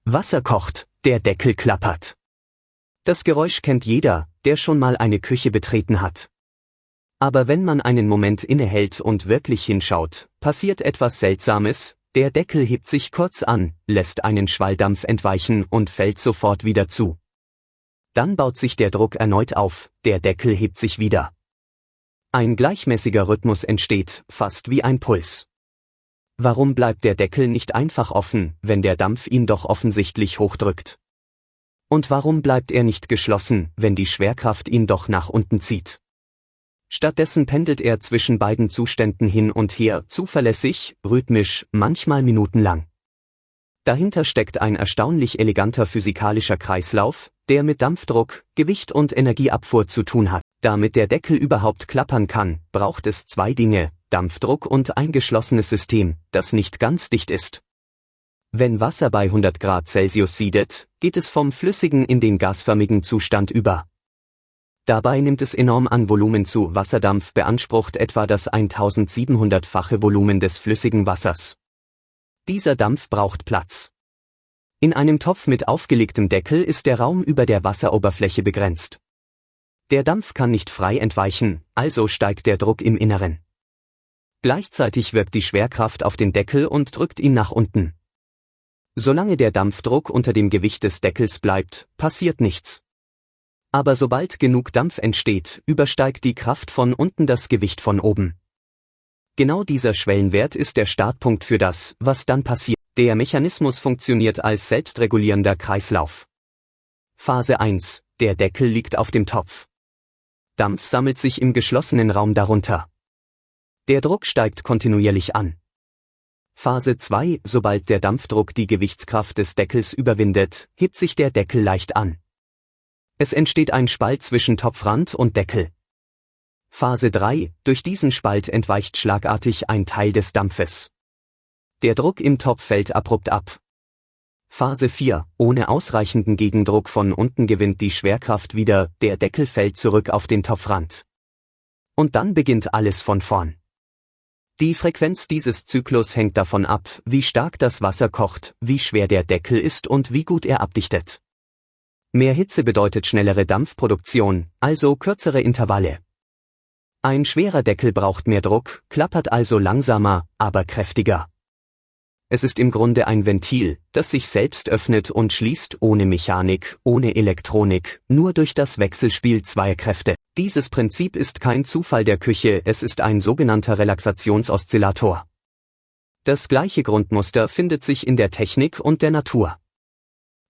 Wasser kocht, der Deckel klappert. Das Geräusch kennt jeder, der schon mal eine Küche betreten hat. Aber wenn man einen Moment innehält und wirklich hinschaut, passiert etwas Seltsames, der Deckel hebt sich kurz an, lässt einen Schwalldampf entweichen und fällt sofort wieder zu. Dann baut sich der Druck erneut auf, der Deckel hebt sich wieder. Ein gleichmäßiger Rhythmus entsteht, fast wie ein Puls. Warum bleibt der Deckel nicht einfach offen, wenn der Dampf ihn doch offensichtlich hochdrückt? Und warum bleibt er nicht geschlossen, wenn die Schwerkraft ihn doch nach unten zieht? Stattdessen pendelt er zwischen beiden Zuständen hin und her, zuverlässig, rhythmisch, manchmal minutenlang. Dahinter steckt ein erstaunlich eleganter physikalischer Kreislauf, der mit Dampfdruck, Gewicht und Energieabfuhr zu tun hat. Damit der Deckel überhaupt klappern kann, braucht es zwei Dinge: Dampfdruck und ein geschlossenes System, das nicht ganz dicht ist. Wenn Wasser bei 100 Grad Celsius siedet, geht es vom flüssigen in den gasförmigen Zustand über. Dabei nimmt es enorm an Volumen zu. Wasserdampf beansprucht etwa das 1700-fache Volumen des flüssigen Wassers. Dieser Dampf braucht Platz. In einem Topf mit aufgelegtem Deckel ist der Raum über der Wasseroberfläche begrenzt. Der Dampf kann nicht frei entweichen, also steigt der Druck im Inneren. Gleichzeitig wirkt die Schwerkraft auf den Deckel und drückt ihn nach unten. Solange der Dampfdruck unter dem Gewicht des Deckels bleibt, passiert nichts. Aber sobald genug Dampf entsteht, übersteigt die Kraft von unten das Gewicht von oben. Genau dieser Schwellenwert ist der Startpunkt für das, was dann passiert. Der Mechanismus funktioniert als selbstregulierender Kreislauf. Phase 1: Der Deckel liegt auf dem Topf. Dampf sammelt sich im geschlossenen Raum darunter. Der Druck steigt kontinuierlich an. Phase 2: Sobald der Dampfdruck die Gewichtskraft des Deckels überwindet, hebt sich der Deckel leicht an. Es entsteht ein Spalt zwischen Topfrand und Deckel. Phase 3: Durch diesen Spalt entweicht schlagartig ein Teil des Dampfes. Der Druck im Topf fällt abrupt ab. Phase 4: Ohne ausreichenden Gegendruck von unten gewinnt die Schwerkraft wieder, der Deckel fällt zurück auf den Topfrand. Und dann beginnt alles von vorn. Die Frequenz dieses Zyklus hängt davon ab, wie stark das Wasser kocht, wie schwer der Deckel ist und wie gut er abdichtet. Mehr Hitze bedeutet schnellere Dampfproduktion, also kürzere Intervalle. Ein schwerer Deckel braucht mehr Druck, klappert also langsamer, aber kräftiger. Es ist im Grunde ein Ventil, das sich selbst öffnet und schließt, ohne Mechanik, ohne Elektronik, nur durch das Wechselspiel zweier Kräfte. Dieses Prinzip ist kein Zufall der Küche, es ist ein sogenannter Relaxationsoszillator. Das gleiche Grundmuster findet sich in der Technik und der Natur.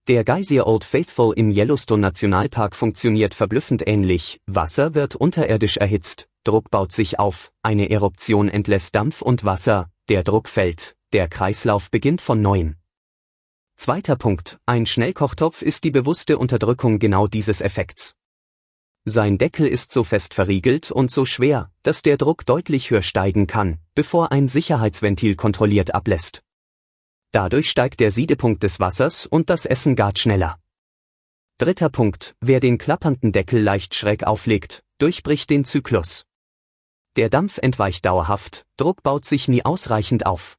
Der Geysir Old Faithful im Yellowstone Nationalpark funktioniert verblüffend ähnlich. Wasser wird unterirdisch erhitzt, Druck baut sich auf, eine Eruption entlässt Dampf und Wasser, der Druck fällt, der Kreislauf beginnt von neuem. Zweiter Punkt: Ein Schnellkochtopf ist die bewusste Unterdrückung genau dieses Effekts. Sein Deckel ist so fest verriegelt und so schwer, dass der Druck deutlich höher steigen kann, bevor ein Sicherheitsventil kontrolliert ablässt. Dadurch steigt der Siedepunkt des Wassers und das Essen gart schneller. Dritter Punkt: Wer den klappernden Deckel leicht schräg auflegt, durchbricht den Zyklus. Der Dampf entweicht dauerhaft, Druck baut sich nie ausreichend auf.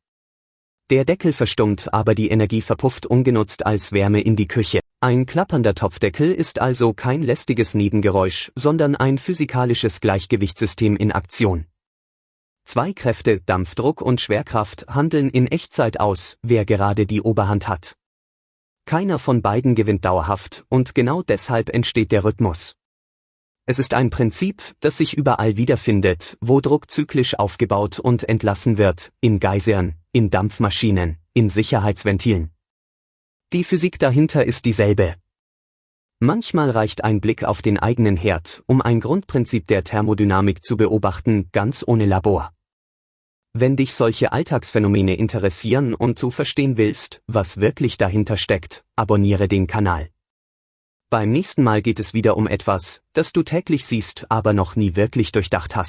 Der Deckel verstummt, aber die Energie verpufft ungenutzt als Wärme in die Küche. Ein klappernder Topfdeckel ist also kein lästiges Nebengeräusch, sondern ein physikalisches Gleichgewichtssystem in Aktion. Zwei Kräfte, Dampfdruck und Schwerkraft, handeln in Echtzeit aus, wer gerade die Oberhand hat. Keiner von beiden gewinnt dauerhaft, und genau deshalb entsteht der Rhythmus. Es ist ein Prinzip, das sich überall wiederfindet, wo Druck zyklisch aufgebaut und entlassen wird, in Geysiren, in Dampfmaschinen, in Sicherheitsventilen. Die Physik dahinter ist dieselbe. Manchmal reicht ein Blick auf den eigenen Herd, um ein Grundprinzip der Thermodynamik zu beobachten, ganz ohne Labor. Wenn dich solche Alltagsphänomene interessieren und du verstehen willst, was wirklich dahinter steckt, abonniere den Kanal. Beim nächsten Mal geht es wieder um etwas, das du täglich siehst, aber noch nie wirklich durchdacht hast.